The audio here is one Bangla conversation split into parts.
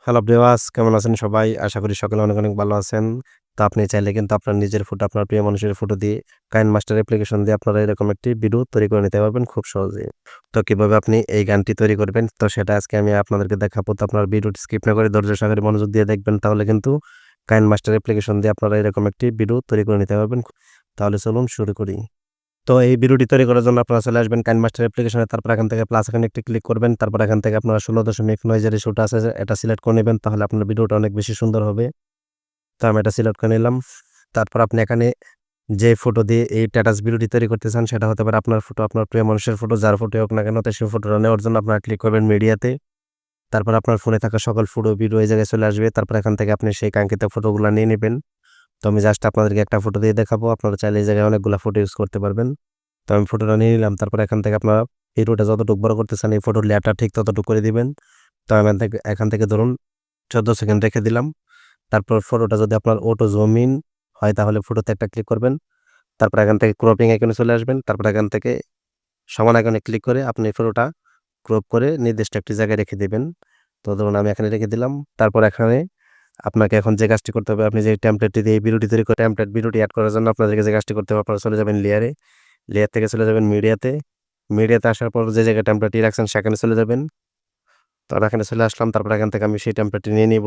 হ্যালো ভিউয়ার্স, কেমন আছেন সবাই? আশা করি সকলে অনেক, অনেক ভালো আছেন। তো আপনি চাইলে কিন্তু আপনার নিজের ফটো, আপনার প্রিয় মানুষের ফটো দিয়ে কাইনমাস্টার অ্যাপ্লিকেশন দিয়ে আপনারা এরকম একটি ভিডিও তৈরি করে নিতে পারবেন খুব সহজেই। তো কিভাবে আপনি এই গানটি তৈরি করবেন, তো সেটা আজকে আমি আপনাদেরকে দেখাবো। তো আপনার ভিডিওটি স্কিপ না করে ধৈর্য সহকারে মনোযোগ দিয়ে দেখবেন, তাহলে কিন্তু কাইনমাস্টার অ্যাপ্লিকেশন দিয়ে আপনারা এরকম একটি ভিডিও তৈরি করে নিতে পারবেন। তাহলে চলুন শুরু করি। তো এই ভিডিওটি তৈরি করার জন্য আপনারা চলে আসবেন কাইনমাস্টার অ্যাপ্লিকেশনে। তারপর এখান থেকে প্লাস আইকনে একটি ক্লিক করবেন। তারপর এখান থেকে আপনারা 16.9 যে রেশিওটা আছে এটা সিলেক্ট করে নেবেন। তাহলে আপনার ভিডিওটা অনেক বেশি সুন্দর হবে। তো আমি এটা সিলেক্ট করে নিলাম। তারপর আপনি এখানে যে ফটো দিয়ে এই স্ট্যাটাস ভিডিওটি তৈরি করতে চান সেটা হতে পারে আপনার ফটো, আপনার প্রিয় মানুষের ফটো, যার ফটোই হোক না কেন। তো সেই ফটোটা নেওয়ার জন্য আপনারা ক্লিক করবেন মিডিয়াতে। তারপর আপনার ফোনে থাকা সকল ফটো, ভিডিও এই জায়গায় চলে আসবে। তারপর এখান থেকে আপনি সেই কাঙ্ক্ষিত ফটোগুলা নিয়ে নিবেন। তো আমি জাস্ট আপনাদেরকে একটা ফটো দিয়ে দেখাবো। আপনারা চাইলে এই জায়গায় অনেকগুলা ফটো ইউজ করতে পারবেন। তো আমি ফটোটা নিয়ে নিলাম। তারপর এখান থেকে আপনারা ভিডিওটা যতটুকু বড় করতে চান এই ফটোর লেয়ারটা ঠিক ততটুকু করে দিবেন। তো আমি এখান থেকে ধরুন 14 সেকেন্ড রেখে দিলাম। তারপর ফটোটা যদি আপনার অটো জুম ইন হয় তাহলে ফটোতে একটা ক্লিক করবেন। তারপর এখান থেকে ক্রপিং আইকনে চলে আসবেন। তারপর এখান থেকে সমান আইকনে ক্লিক করে আপনি ফটোটা ক্রপ করে নির্দিষ্ট একটি জায়গায় রেখে দিবেন। তো ধরুন আমি এখানে রেখে দিলাম। তারপর এখানে আপনাকে এখন যে কাজটি করতে হবে, আপনি যে টেমপ্লেটটি দিয়ে এই ভিডিওটি তৈরি করে টেমপ্লেট ভিডিওটি এড করার জন্য আপনাদেরকে যে কাজটি করতে হবে, আপনারা চলে যাবেন লেয়ারে। লেয়ার থেকে চলে যাবেন মিডিয়াতে। মিডিয়াতে আসার পর যে জায়গায় টেমপ্লেটটি রাখছেন সেখানে চলে যাবেন। তো আমি এখানে চলে আসলাম। তারপর এখান থেকে আমি সেই টেমপ্লেটটি নিয়ে নিব।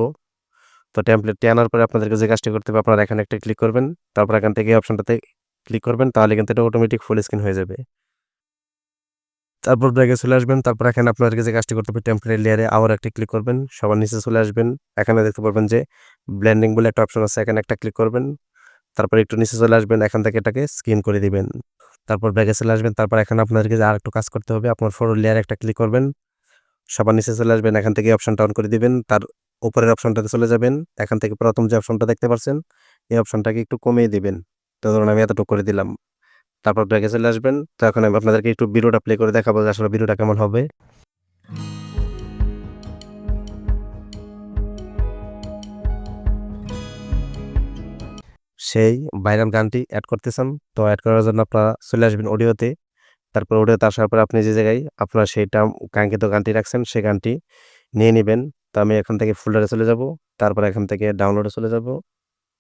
তো টেমপ্লেটটি আনার পরে আপনাদেরকে যে কাজটি করতে হবে, আপনারা এখানে একটা ক্লিক করবেন। তারপর এখান থেকে এই অপশনটাতে ক্লিক করবেন। তাহলে কিন্তু এটা অটোমেটিক ফুল স্ক্রিন হয়ে যাবে। তারপর ব্যাকে চলে আসবেন। তারপর এখানে আপনাদেরকে যে কাজটি করতে হবে, টেমপ্লেট লেয়ারে আবার একটা ক্লিক করবেন। সবার নিচে চলে আসবেন। এখানে দেখতে পারবেন যে ব্লেন্ডিং বলে একটা অপশন আছে। এখানে একটা ক্লিক করবেন। তারপর একটু নিচে চলে আসবেন। এখান থেকে এটাকে স্ক্রিন করে দিবেন। তারপর ব্যাকে চলে আসবেন। তারপর এখানে আপনাদেরকে যে আরেকটু কাজ করতে হবে, আপনার ফটোর লেয়ারে একটা ক্লিক করবেন। সবার নিচে চলে আসবেন। এখান থেকে এই অপশনটা অন করে দিবেন। তার উপরের অপশনটাতে চলে যাবেন। এখান থেকে প্রথম যে অপশনটা দেখতে পাচ্ছেন, এই অপশনটাকে একটু কমিয়ে দিবেন। তো ধরুন আমি এতটুকু করে দিলাম। তারপর ব্যাকে চলে আসবেন। তো এখন আমি আপনাদেরকে একটু ভিডিওটা প্লে করে দেখাবো যে আসলে ভিডিওটা কেমন হবে। সেই ভাইরাল গানটি এড করতে চান। তো এড করার জন্য আপনারা চলে আসবেন অডিওতে। তারপর অডিওতে আসার পর আপনি যে জায়গায় আপনার সেইটা কাঙ্ক্ষিত গানটি রাখছেন সেই গানটি নিয়ে নিবেন। তো আমি এখান থেকে ফোল্ডারে চলে যাব। তারপর এখান থেকে ডাউনলোডে চলে যাব।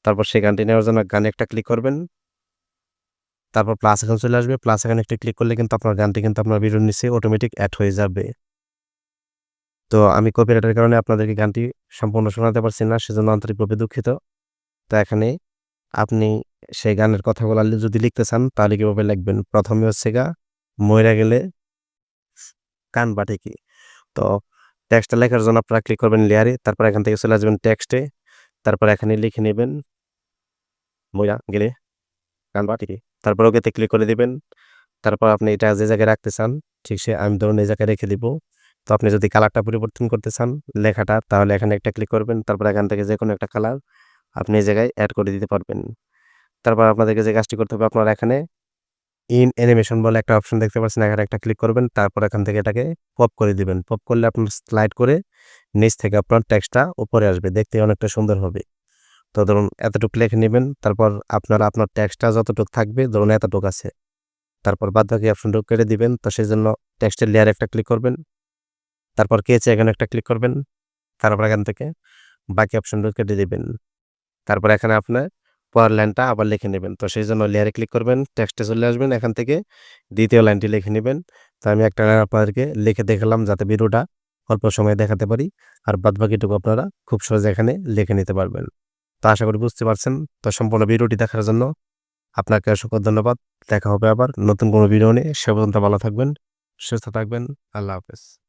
তারপর সেই গানটি নেওয়ার জন্য গানে একটা ক্লিক করবেন। তারপর প্লাস আইকন চলে আসবে। প্লাস আইকনে একটা ক্লিক করলে কিন্তু আপনার গানটি কিন্তু আপনার ভিডিওর নিচে অটোমেটিক এড হয়ে যাবে। তো আমি কপিরাইটের কারণে আপনাদেরকে গানটি সম্পূর্ণ শোনাতে পারছি না, সেজন্য আন্তরিকভাবে দুঃখিত। তো এখানে আপনি সেই গানের কথাগুলা যদি লিখতে চান তাহলে কিভাবে লিখবেন? ১ম এ হচ্ছে মইরা গেলে কানবাটি কি? তো টেক্সটটা লেখার জন্য আপনারা ক্লিক করবেন লেয়ারে। তারপর এখান থেকে চলে আসবেন টেক্সটে। তারপর এখানে লিখে নিবেন মইরা গেলে কানবাটি কি? তারপর ওকেতে ক্লিক করে দিবেন। তারপর আপনি এটা যে জায়গায় রাখতে চান, ঠিক আমি ধরুন এই জায়গায় রেখে দিব। তো আপনি যদি কালারটা পরিবর্তন করতে চান লেখাটা, তাহলে এখানে একটা ক্লিক করবেন। তারপর এখান থেকে যেকোনো একটা কালার আপনি এই জায়গায় এড করে দিতে পারবেন। তারপর আপনাদেরকে যে কাজটি করতে হবে, আপনারা এখানে ইন অ্যানিমেশন বলে একটা অপশন দেখতে পাচ্ছেন, এখানে একটা ক্লিক করবেন। তারপর এখান থেকে এটাকে পপ করে দিবেন। পপ করলে আপনার স্লাইড করে নিচ থেকে আপনার টেক্সটটা উপরে আসবে। দেখতে অনেকটা সুন্দর হবে। তো ধরুন এতটুকু লিখে নিবেন। তারপর আপনার টেক্সটটা যতটুকু থাকবে ধরুন এতটুকু আছে। তারপর বাদবাকি অপশনটুকু কেটে দিবেন। তো সেজন্য টেক্সটের লেয়ারে একটা ক্লিক করবেন। তারপর কেচে এখানে একটা ক্লিক করবেন। তারপর এখান থেকে বাকি অপশনটুকু কেটে দিবেন। তারপর এখানে আপনার পরের লাইনটা আবার লিখে নেবেন। তো সেইজন্য লেয়ারে ক্লিক করবেন, টেক্সটে চলে আসবেন। এখান থেকে ২য় লাইনটি লিখে নিবেন। তো আমি একটা লাইন আপনাদেরকে লিখে দেখালাম যাতে ভিডিওটা অল্প সময়ে দেখাতে পারি। আর বাদবাকিটুকু আপনারা খুব সহজে এখানে লিখে নিতে পারবেন। তো আশা করি বুঝতে পারছেন। তো সম্পূর্ণ ভিডিওটি দেখার জন্য আপনাকে অসংখ্য ধন্যবাদ। দেখা হবে আবার নতুন কোনো ভিডিও নিয়ে। সে পর্যন্ত ভালো থাকবেন, সুস্থ থাকবেন। আল্লাহ হাফেজ।